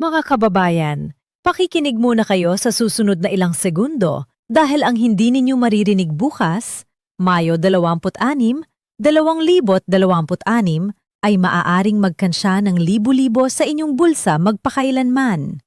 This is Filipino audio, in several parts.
Mga kababayan, pakikinig muna kayo sa susunod na ilang segundo dahil ang hindi ninyo maririnig bukas, Mayo 26, 2026, ay maaaring magkansya ng libo-libo sa inyong bulsa magpakailanman.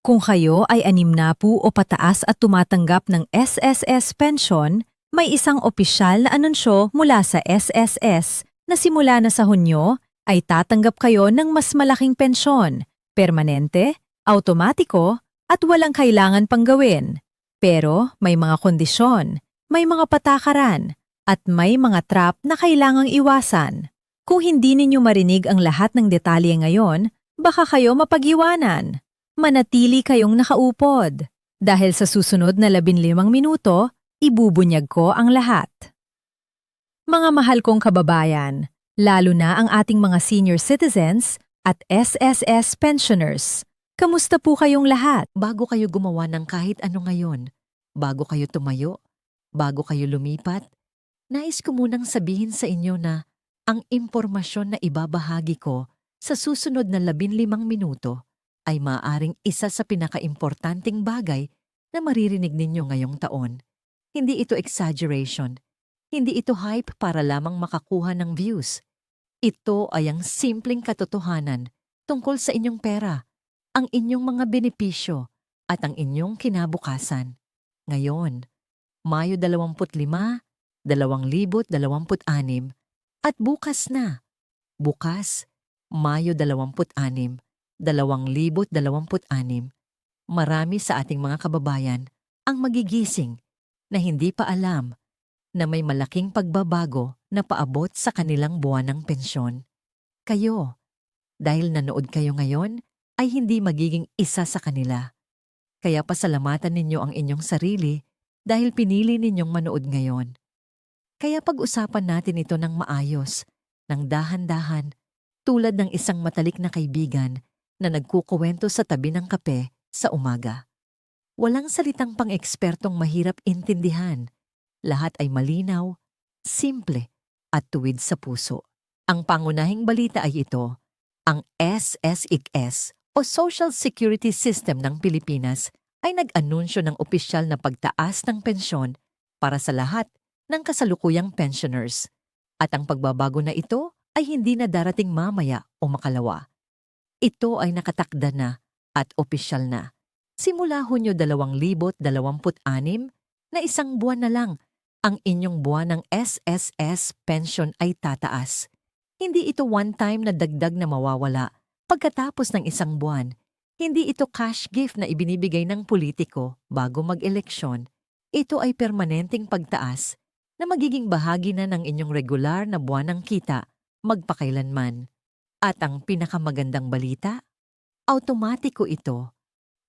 Kung kayo ay 60 o pataas at tumatanggap ng SSS pension, may isang opisyal na anunsyo mula sa SSS na simula na sa Hunyo ay tatanggap kayo ng mas malaking pensyon, permanente, automatiko, at walang kailangan pang gawin. Pero may mga kondisyon, may mga patakaran, at may mga trap na kailangang iwasan. Kung hindi ninyo marinig ang lahat ng detalye ngayon, baka kayo mapag-iwanan. Manatili kayong nakaupod. Dahil sa susunod na 15 minuto, ibubunyag ko ang lahat. Mga mahal kong kababayan, lalo na ang ating mga senior citizens at SSS pensioners. Kamusta po kayong lahat? Bago kayo gumawa ng kahit ano ngayon, bago kayo tumayo, bago kayo lumipat, nais ko munang sabihin sa inyo na ang impormasyon na ibabahagi ko sa susunod na 15 minuto ay maaaring isa sa pinakaimportanteng bagay na maririnig ninyo ngayong taon. Hindi ito exaggeration, hindi ito hype para lamang makakuha ng views. Ito ay ang simpleng katotohanan tungkol sa inyong pera, ang inyong mga benepisyo at ang inyong kinabukasan. Ngayon, Mayo 25, 2026 at bukas na. Bukas, Mayo 26, 2026, marami sa ating mga kababayan ang magigising na hindi pa alam na may malaking pagbabago na paabot sa kanilang buwan ng pensyon. Kayo, dahil nanood kayo ngayon, ay hindi magiging isa sa kanila. Kaya pasalamatan ninyo ang inyong sarili dahil pinili ninyong manood ngayon. Kaya pag-usapan natin ito ng maayos, ng dahan-dahan, tulad ng isang matalik na kaibigan na nagkukuwento sa tabi ng kape sa umaga. Walang salitang pang-ekspertong mahirap intindihan. Lahat ay malinaw, simple, at tuwid sa puso. Ang pangunahing balita ay ito, ang SSIC o Social Security System ng Pilipinas ay nag-anunsyo ng opisyal na pagtaas ng pensyon para sa lahat ng kasalukuyang pensioners. At ang pagbabago na ito ay hindi na darating mamaya o makalawa. Ito ay nakatakda na at opisyal na. Simula Hunyo 2026 na isang buwan na lang ang inyong buwan ng SSS pension ay tataas. Hindi ito one-time na dagdag na mawawala pagkatapos ng isang buwan. Hindi ito cash gift na ibinibigay ng politiko bago mag-eleksyon. Ito ay permanenteng pagtaas na magiging bahagi na ng inyong regular na buwan ng kita magpakailanman. At ang pinakamagandang balita, automatiko ito.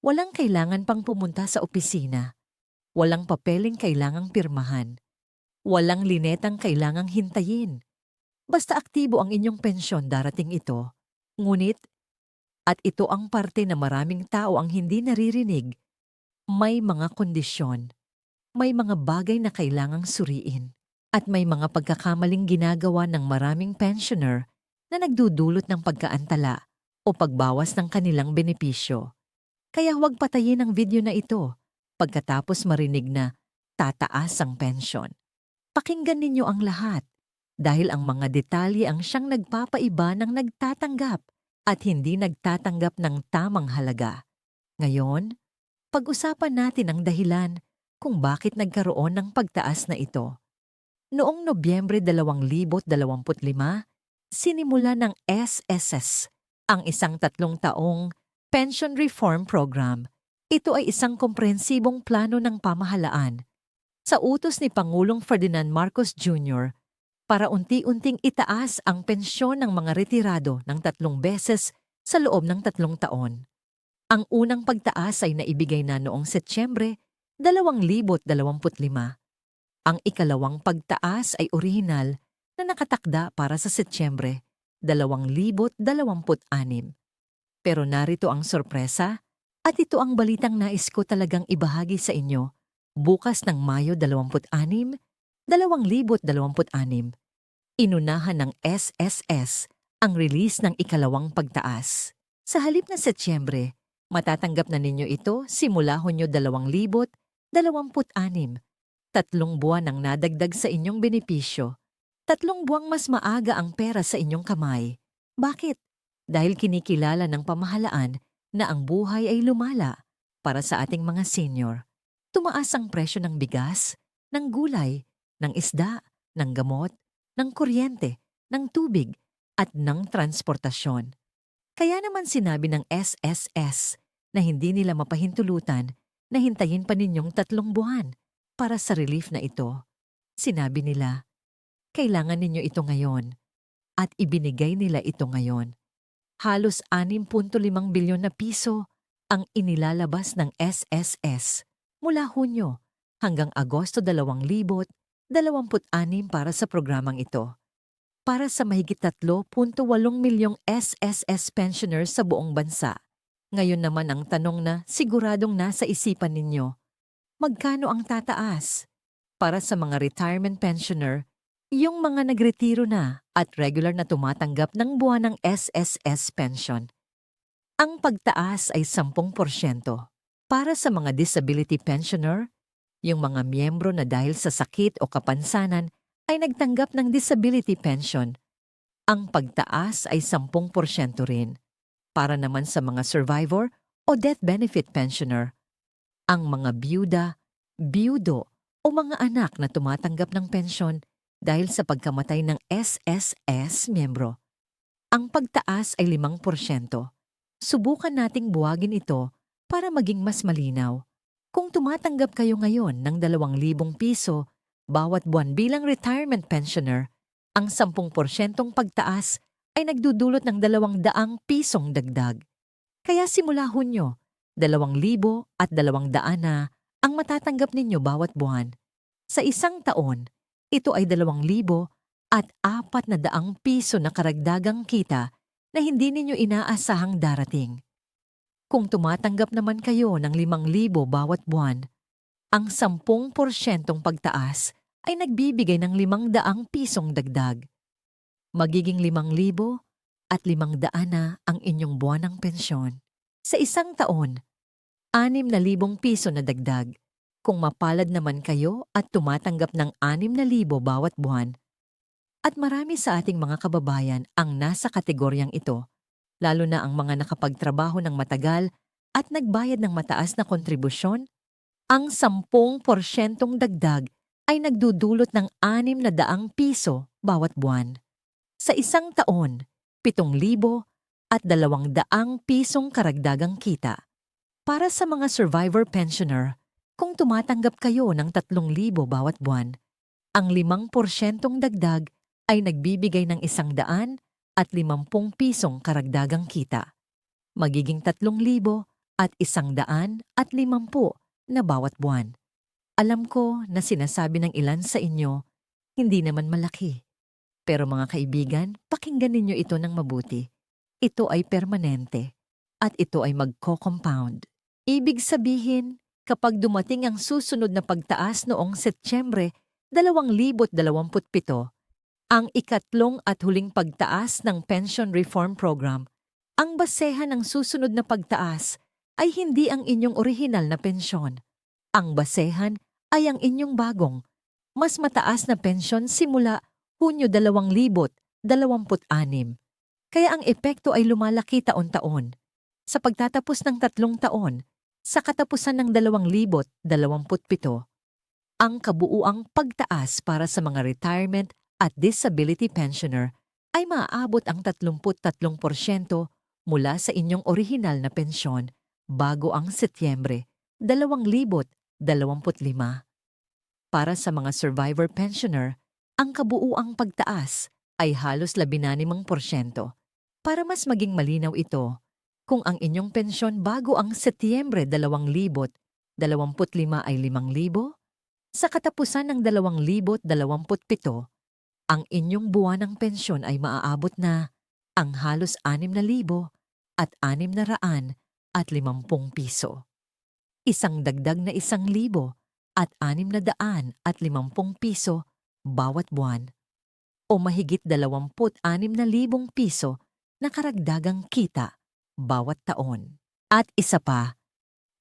Walang kailangan pang pumunta sa opisina. Walang papeling kailangang pirmahan. Walang linetang kailangang hintayin. Basta aktibo ang inyong pensyon darating ito. Ngunit, at ito ang parte na maraming tao ang hindi naririnig, may mga kondisyon, may mga bagay na kailangang suriin, at may mga pagkakamaling ginagawa ng maraming pensioner na nagdudulot ng pagkaantala o pagbawas ng kanilang benepisyo. Kaya huwag patayin ang video na ito pagkatapos marinig na tataas ang pensyon. Pakinggan ninyo ang lahat dahil ang mga detalye ang siyang nagpapaiba ng nagtatanggap at hindi nagtatanggap ng tamang halaga. Ngayon, pag-usapan natin ang dahilan kung bakit nagkaroon ng pagtaas na ito. Noong Nobyembre 2025, sinimula ng SSS ang isang 3 taong Pension Reform Program. Ito ay isang komprehensibong plano ng pamahalaan sa utos ni Pangulong Ferdinand Marcos Jr. para unti-unting itaas ang pensyon ng mga retirado ng 3 beses sa loob ng 3 taon. Ang unang pagtaas ay naibigay na noong Setyembre 2025. Ang ikalawang pagtaas ay orihinal na nakatakda para sa Setyembre 2026. Pero narito ang sorpresa at ito ang balitang nais ko talagang ibahagi sa inyo. Bukas ng Mayo 26, 2026, inunahan ng SSS ang release ng ikalawang pagtaas. Sa halip na Setyembre, matatanggap na ninyo ito simula Hunyo 2026. 3 buwan ang nadagdag sa inyong benepisyo. 3 buwang mas maaga ang pera sa inyong kamay. Bakit? Dahil kinikilala ng pamahalaan na ang buhay ay lumala para sa ating mga senior. Tumaas ang presyo ng bigas, ng gulay, ng isda, ng gamot, ng kuryente, ng tubig, at ng transportasyon. Kaya naman sinabi ng SSS na hindi nila mapahintulutan na hintayin pa ninyong 3 buwan para sa relief na ito. Sinabi nila, kailangan ninyo ito ngayon at ibinigay nila ito ngayon. Halos 6.5 bilyon na piso ang inilalabas ng SSS mula Hunyo hanggang Agosto 2026 para sa programang ito. Para sa mahigit 3.8 milyong SSS pensioners sa buong bansa. Ngayon naman ang tanong na siguradong nasa isipan ninyo, magkano ang tataas? Para sa mga retirement pensioner, yung mga nagretiro na at regular na tumatanggap ng buwanang SSS pension. Ang pagtaas ay 10%. Para sa mga disability pensioner, yung mga miyembro na dahil sa sakit o kapansanan ay nagtanggap ng disability pension, ang pagtaas ay 10% rin. Para naman sa mga survivor o death benefit pensioner, ang mga byuda, byudo o mga anak na tumatanggap ng pensyon dahil sa pagkamatay ng SSS miyembro, ang pagtaas ay 5%. Subukan nating buwagin ito para maging mas malinaw. Kung tumatanggap kayo ngayon ng 2,000 piso bawat buwan bilang retirement pensioner, ang 10% pagtaas ay nagdudulot ng 200 pisong dagdag. Kaya simula Hunyo, 2,000 at 200 na ang matatanggap ninyo bawat buwan. Sa isang taon, ito ay 2,000 at 400 piso na karagdagang kita na hindi ninyo inaasahang darating. Kung tumatanggap naman kayo ng 5,000 bawat buwan, ang 10% pagtaas ay nagbibigay ng 500 pisong dagdag. Magiging 5,000 at 500 na ang inyong buwanang pensyon. Sa isang taon, 6,000 piso na dagdag. Kung mapalad naman kayo at tumatanggap ng 6,000 bawat buwan. At marami sa ating mga kababayan ang nasa kategoryang ito, lalo na ang mga nakapagtrabaho ng matagal at nagbayad ng mataas na kontribusyon, ang 10% dagdag ay nagdudulot ng 600 piso bawat buwan. Sa isang taon, 7,000 at 200 pisong karagdagang kita. Para sa mga survivor pensioner, kung tumatanggap kayo ng 3,000 bawat buwan, ang 5% dagdag ay nagbibigay ng 100 at 50 pisong karagdagang kita. Magiging 3,000 at 100 at 50 na bawat buwan. Alam ko na sinasabi ng ilan sa inyo, hindi naman malaki. Pero mga kaibigan, pakinggan ninyo ito ng mabuti. Ito ay permanente at ito ay magko-compound. Ibig sabihin, kapag dumating ang susunod na pagtaas noong Setyembre 2027, ang ikatlong at huling pagtaas ng Pension Reform Program, ang basehan ng susunod na pagtaas ay hindi ang inyong orihinal na pensyon. Ang basehan ay ang inyong bagong, mas mataas na pensyon simula Hunyo 2026. Kaya ang epekto ay lumalaki taon-taon. Sa pagtatapos ng 3 taon, sa katapusan ng 2027, ang kabuuang pagtaas para sa mga retirement at disability pensioner ay maaabot ang 33% mula sa inyong orihinal na pensyon bago ang Setyembre 2025. Para sa mga survivor pensioner, ang kabuuang pagtaas ay halos 16%. Para mas maging malinaw ito, kung ang inyong pensyon bago ang Setyembre 2025 ay 5,000, sa katapusan ng 2027, ang inyong buwanang pensyon ay maaabot na ang halos 6,000 at 650 piso. Isang dagdag na 1,000 at 650 piso bawat buwan o mahigit 26,000 piso na karagdagang kita bawat taon. At isa pa,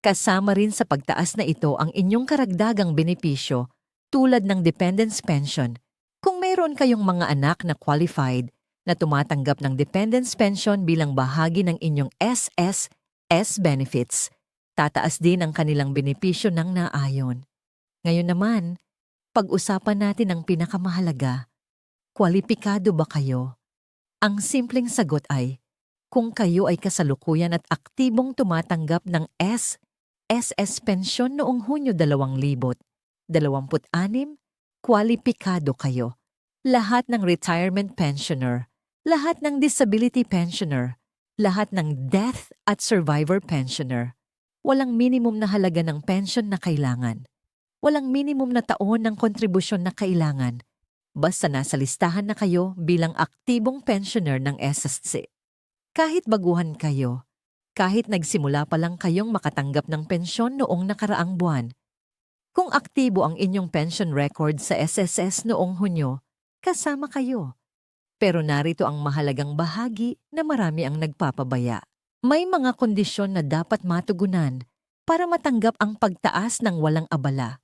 kasama rin sa pagtaas na ito ang inyong karagdagang benepisyo tulad ng dependence pension. Kung mayroon kayong mga anak na qualified na tumatanggap ng dependence pension bilang bahagi ng inyong SSS benefits, tataas din ang kanilang benepisyo ng naayon. Ngayon naman, pag-usapan natin ang pinakamahalaga. Kwalipikado ba kayo? Ang simpleng sagot ay, kung kayo ay kasalukuyan at aktibong tumatanggap ng SSS pension noong Hunyo 2026, kwalipikado kayo. Lahat ng retirement pensioner, lahat ng disability pensioner, lahat ng death at survivor pensioner. Walang minimum na halaga ng pension na kailangan. Walang minimum na taon ng kontribusyon na kailangan. Basta nasa listahan na kayo bilang aktibong pensioner ng SSC. Kahit baguhan kayo, kahit nagsimula pa lang kayong makatanggap ng pensyon noong nakaraang buwan, kung aktibo ang inyong pension record sa SSS noong Hunyo, kasama kayo. Pero narito ang mahalagang bahagi na marami ang nagpapabaya. May mga kondisyon na dapat matugunan para matanggap ang pagtaas ng walang abala.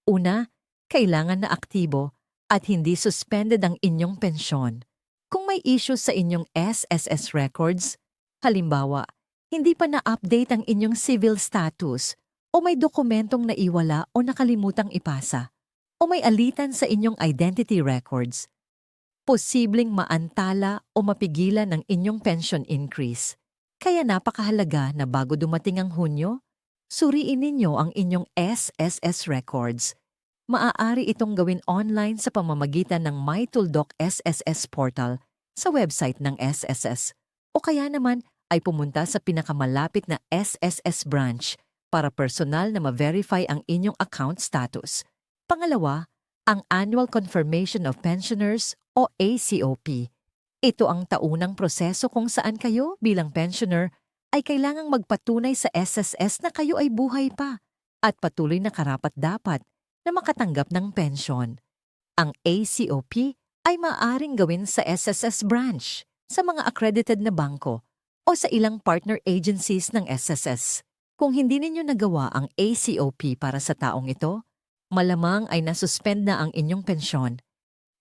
Una, kailangan na aktibo at hindi suspended ang inyong pensyon. Kung may issue sa inyong SSS records, halimbawa, hindi pa na-update ang inyong civil status, o may dokumentong naiwala o nakalimutang ipasa, o may alitan sa inyong identity records, posibleng maantala o mapigilan ang inyong pension increase. Kaya napakahalaga na bago dumating ang Hunyo, suriin ninyo ang inyong SSS records. Maaari itong gawin online sa pamamagitan ng MyTuldoc SSS portal sa website ng SSS, o kaya naman ay pumunta sa pinakamalapit na SSS branch para personal na ma-verify ang inyong account status. Pangalawa, ang Annual Confirmation of Pensioners o ACOP. Ito ang taunang proseso kung saan kayo bilang pensioner ay kailangang magpatunay sa SSS na kayo ay buhay pa at patuloy na karapat-dapat na makatanggap ng pensyon. Ang ACOP ay maaaring gawin sa SSS branch, sa mga accredited na bangko o sa ilang partner agencies ng SSS. Kung hindi ninyo nagawa ang ACOP para sa taong ito, malamang ay nasuspend na ang inyong pensyon.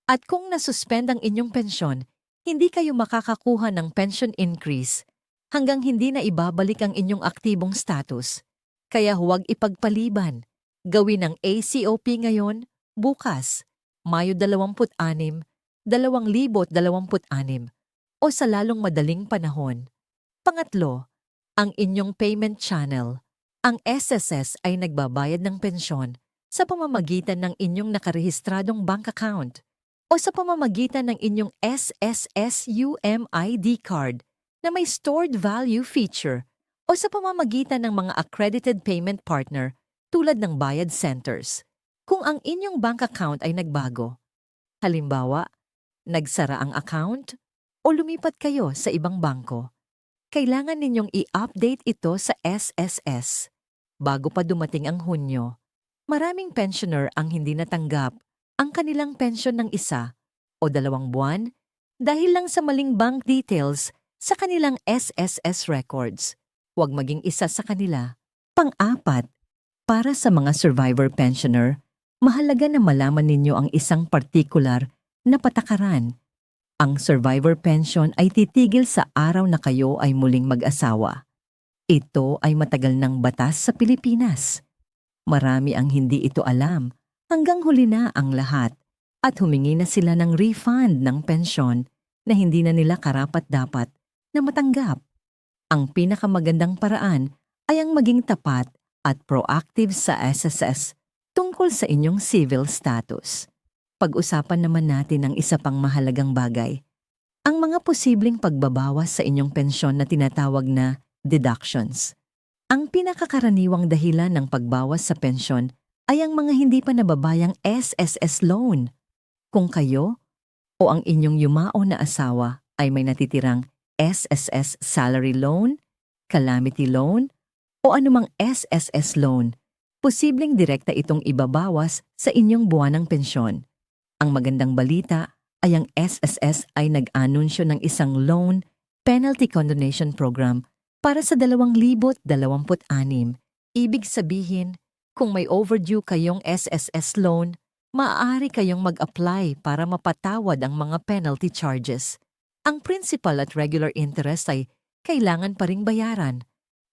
At kung nasuspend ang inyong pensyon, hindi kayo makakakuha ng pension increase hanggang hindi na ibabalik ang inyong aktibong status. Kaya huwag ipagpaliban. Gawin ang ACOP ngayon, bukas, Mayo 26, 2026 o sa lalong madaling panahon. Pangatlo, ang inyong payment channel. Ang SSS ay nagbabayad ng pensyon sa pamamagitan ng inyong nakarehistradong bank account o sa pamamagitan ng inyong SSS UMID card na may stored value feature o sa pamamagitan ng mga accredited payment partner tulad ng bayad centers. Kung ang inyong bank account ay nagbago, halimbawa, nagsara ang account o lumipat kayo sa ibang bangko, kailangan ninyong i-update ito sa SSS bago pa dumating ang Hunyo. Maraming pensioner ang hindi natanggap ang kanilang pensyon ng 1 o 2 buwan dahil lang sa maling bank details sa kanilang SSS records. Huwag maging isa sa kanila. Pang-apat, para sa mga survivor pensioner, mahalaga na malaman ninyo ang isang partikular na patakaran. Ang survivor pension ay titigil sa araw na kayo ay muling mag-asawa. Ito ay matagal ng batas sa Pilipinas. Marami ang hindi ito alam hanggang huli na ang lahat at humingi na sila ng refund ng pensyon na hindi na nila karapat-dapat na matanggap. Ang pinakamagandang paraan ay ang maging tapat at proactive sa SSS tungkol sa inyong civil status. Pag-usapan naman natin ang isa pang mahalagang bagay, ang mga posibleng pagbabawas sa inyong pensyon na tinatawag na deductions. Ang pinakakaraniwang dahilan ng pagbawas sa pensyon ay ang mga hindi pa nababayang SSS loan. Kung kayo o ang inyong yumao na asawa ay may natitirang SSS salary loan, calamity loan, o anumang SSS loan, posibleng direkta itong ibabawas sa inyong buwanang pensyon. Ang magandang balita ay ang SSS ay nag-anunsyo ng isang loan penalty condonation program Para sa 2026, ibig sabihin, kung may overdue kayong SSS loan, maaari kayong mag-apply para mapatawad ang mga penalty charges. Ang principal at regular interest ay kailangan pa ring bayaran,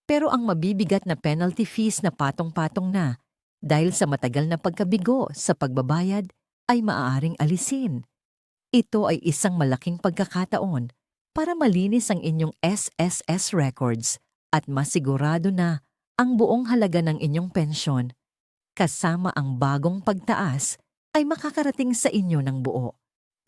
pero ang mabibigat na penalty fees na patong-patong na dahil sa matagal na pagkabigo sa pagbabayad ay maaaring alisin. Ito ay isang malaking pagkakataon para malinis ang inyong SSS records at masigurado na ang buong halaga ng inyong pensyon kasama ang bagong pagtaas ay makakarating sa inyo ng buo.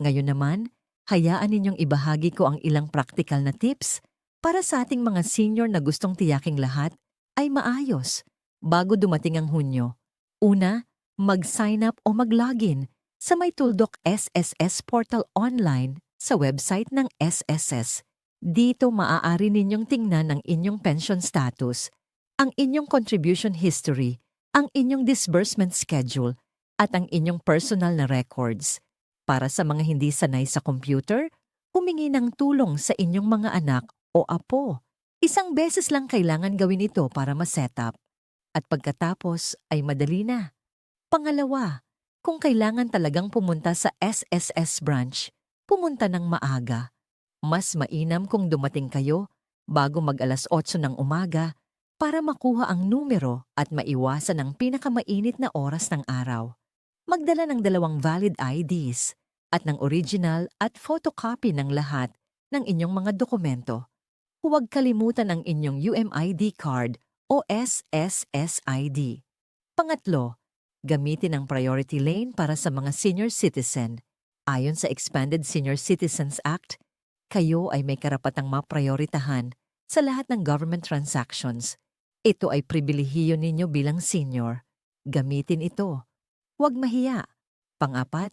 Ngayon naman, hayaan ninyong ibahagi ko ang ilang practical na tips para sa ating mga senior na gustong tiyaking lahat ay maayos bago dumating ang Hunyo. Una, mag-sign up o mag-login sa may Tuldok SSS portal online sa website ng SSS. Dito maaari ninyong tingnan ang inyong pension status, ang inyong contribution history, ang inyong disbursement schedule, at ang inyong personal na records. Para sa mga hindi sanay sa computer, humingi ng tulong sa inyong mga anak o apo. Isang beses lang kailangan gawin ito para ma-setup. At pagkatapos ay madali na. Pangalawa, kung kailangan talagang pumunta sa SSS branch, pumunta ng maaga. Mas mainam kung dumating kayo bago mag-alas 8 ng umaga para makuha ang numero at maiwasan ang pinakamainit na oras ng araw. Magdala ng 2 valid IDs at ng original at photocopy ng lahat ng inyong mga dokumento. Huwag kalimutan ang inyong UMID card o SSSID. Pangatlo, gamitin ang priority lane para sa mga senior citizen. Ayon sa Expanded Senior Citizens Act, kayo ay may karapatang maprioritahan sa lahat ng government transactions. Ito ay pribilehiyo ninyo bilang senior. Gamitin ito. Huwag mahiya. Pang-apat,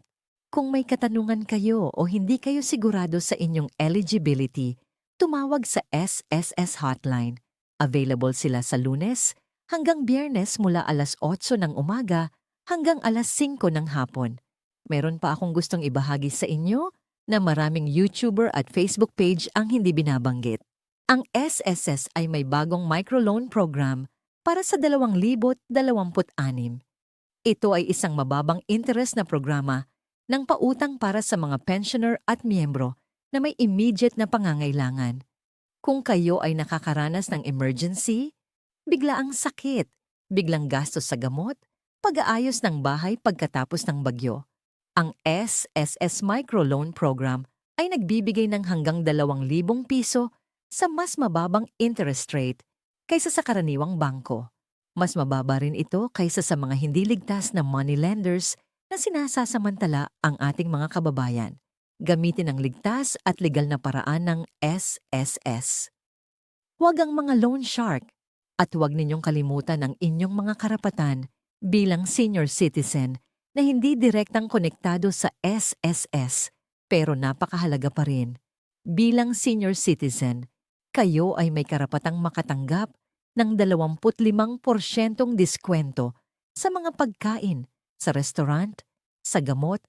kung may katanungan kayo o hindi kayo sigurado sa inyong eligibility, tumawag sa SSS hotline. Available sila sa Lunes hanggang Biyernes mula alas 8 ng umaga hanggang alas 5 ng hapon. Meron pa akong gustong ibahagi sa inyo na maraming YouTuber at Facebook page ang hindi binabanggit. Ang SSS ay may bagong microloan program para sa 2026. Ito ay isang mababang interest na programa ng pautang para sa mga pensioner at miyembro na may immediate na pangangailangan. Kung kayo ay nakakaranas ng emergency, biglaang sakit, biglang gastos sa gamot, pag-aayos ng bahay pagkatapos ng bagyo, ang SSS Microloan Program ay nagbibigay ng hanggang 2,000 piso sa mas mababang interest rate kaysa sa karaniwang bangko. Mas mababa rin ito kaysa sa mga hindi ligtas na money lenders na sinasasamantala ang ating mga kababayan. Gamitin ang ligtas at legal na paraan ng SSS. Huwag ang mga loan shark at huwag ninyong kalimutan ang inyong mga karapatan bilang senior citizen na hindi direktang konektado sa SSS pero napakahalaga pa rin. Bilang senior citizen, kayo ay may karapatang makatanggap ng 25% diskwento sa mga pagkain, sa restaurant, sa gamot,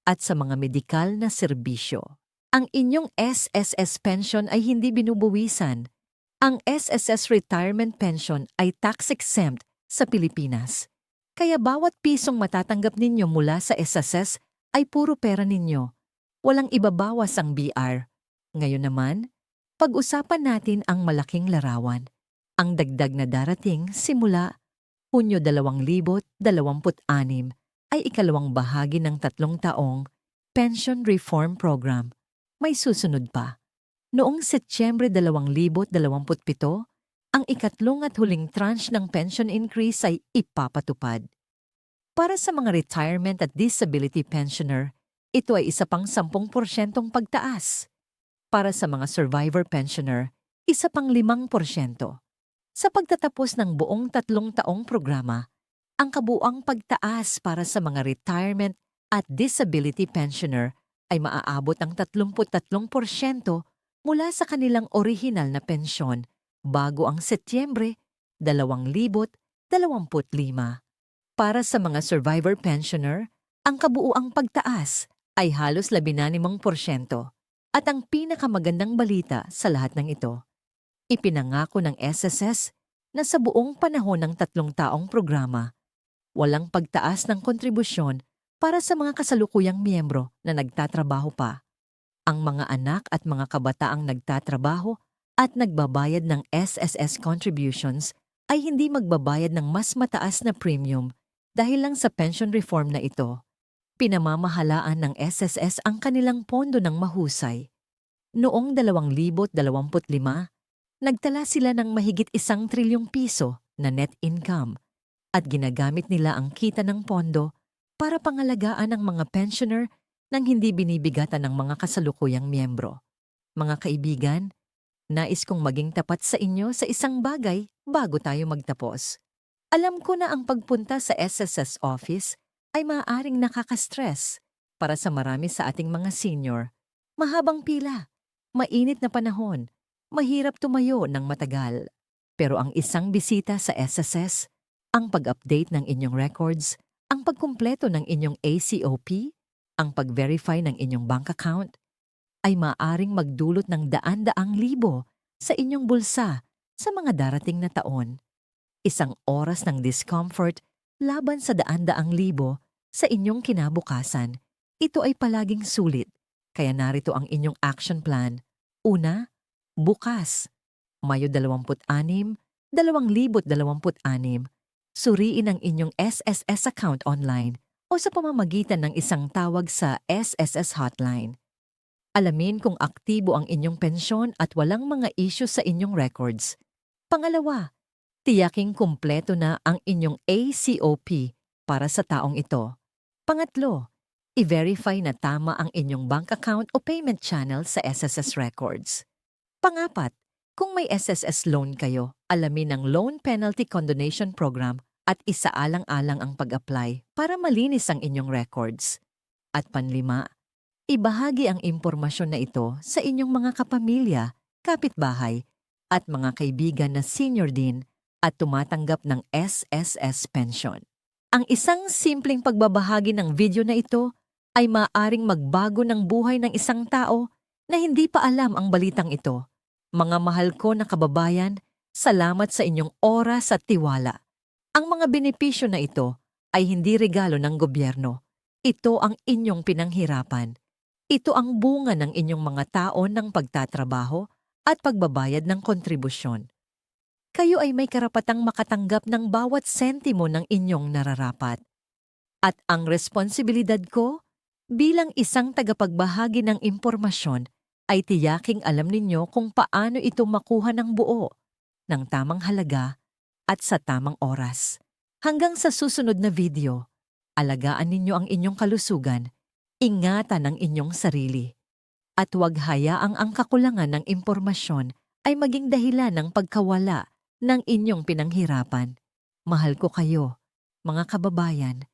at sa mga medikal na serbisyo. Ang inyong SSS pension ay hindi binubuwisan. Ang SSS retirement pension ay tax-exempt sa Pilipinas. Kaya bawat pisong matatanggap ninyo mula sa SSS ay puro pera ninyo. Walang ibabawas ang BR. Ngayon naman, pag-usapan natin ang malaking larawan. Ang dagdag na darating simula Hunyo 2026 ay ikalawang bahagi ng 3 taong Pension Reform Program. May susunod pa. Noong Setyembre 2027, ang ikatlong at huling tranche ng pension increase ay ipapatupad. Para sa mga retirement at disability pensioner, ito ay isa pang 10% pagtaas. Para sa mga survivor pensioner, isa pang 5%. Sa pagtatapos ng buong 3 taong programa, ang kabuuang pagtaas para sa mga retirement at disability pensioner ay maaabot ng 33% mula sa kanilang orihinal na pensyon bago ang Setyembre 2025. Para sa mga survivor pensioner, ang kabuuang pagtaas ay halos 16%. At ang pinakamagandang balita sa lahat ng ito, Ipinangako ng SSS na sa buong panahon ng 3 taong programa, walang pagtaas ng kontribusyon para sa mga kasalukuyang miyembro na nagtatrabaho pa. Ang mga anak at mga kabataang nagtatrabaho at nagbabayad ng SSS contributions ay hindi magbabayad ng mas mataas na premium dahil lang sa pension reform na ito. Pinamamahalaan ng SSS ang kanilang pondo ng mahusay. Noong 2025, nagtala sila ng mahigit 1 trilyong piso na net income at ginagamit nila ang kita ng pondo para pangalagaan ang mga pensioner nang hindi binibigatan ng mga kasalukuyang miyembro. Mga kaibigan, nais kong maging tapat sa inyo sa isang bagay bago tayo magtapos. Alam ko na ang pagpunta sa SSS office ay maaaring nakaka-stress para sa marami sa ating mga senior. Mahabang pila, mainit na panahon, mahirap tumayo ng matagal. Pero ang isang bisita sa SSS, ang pag-update ng inyong records, ang pagkumpleto ng inyong ACOP, ang pag-verify ng inyong bank account, ay maaaring magdulot ng daan-daang libo sa inyong bulsa sa mga darating na taon. Isang oras ng discomfort laban sa daan-daang libo sa inyong kinabukasan. Ito ay palaging sulit, kaya narito ang inyong action plan. Una, bukas, Mayo 26, 2026, suriin ang inyong SSS account online o sa pamamagitan ng isang tawag sa SSS hotline. Alamin kung aktibo ang inyong pensyon at walang mga issue sa inyong records. Pangalawa, tiyaking kumpleto na ang inyong ACOP para sa taong ito. Pangatlo, i-verify na tama ang inyong bank account o payment channel sa SSS records. Pangapat, kung may SSS loan kayo, alamin ang Loan Penalty Condonation Program at isaalang-alang ang pag-apply para malinis ang inyong records. At panlima, ibahagi ang impormasyon na ito sa inyong mga kapamilya, kapitbahay, at mga kaibigan na senior din at tumatanggap ng SSS pension. Ang isang simpleng pagbabahagi ng video na ito ay maaaring magbago ng buhay ng isang tao na hindi pa alam ang balitang ito. Mga mahal ko na kababayan, salamat sa inyong oras at tiwala. Ang mga benepisyo na ito ay hindi regalo ng gobyerno. Ito ang inyong pinanghirapan. Ito ang bunga ng inyong mga taon ng pagtatrabaho at pagbabayad ng kontribusyon. Kayo ay may karapatang makatanggap ng bawat sentimo ng inyong nararapat. At ang responsibilidad ko bilang isang tagapagbahagi ng impormasyon ay tiyaking alam ninyo kung paano ito makuha ng buo, ng tamang halaga at sa tamang oras. Hanggang sa susunod na video, alagaan ninyo ang inyong kalusugan, ingatan ang inyong sarili, at huwag hayaang ang kakulangan ng impormasyon ay maging dahilan ng pagkawala ng inyong pinanghirapan. Mahal ko kayo, mga kababayan,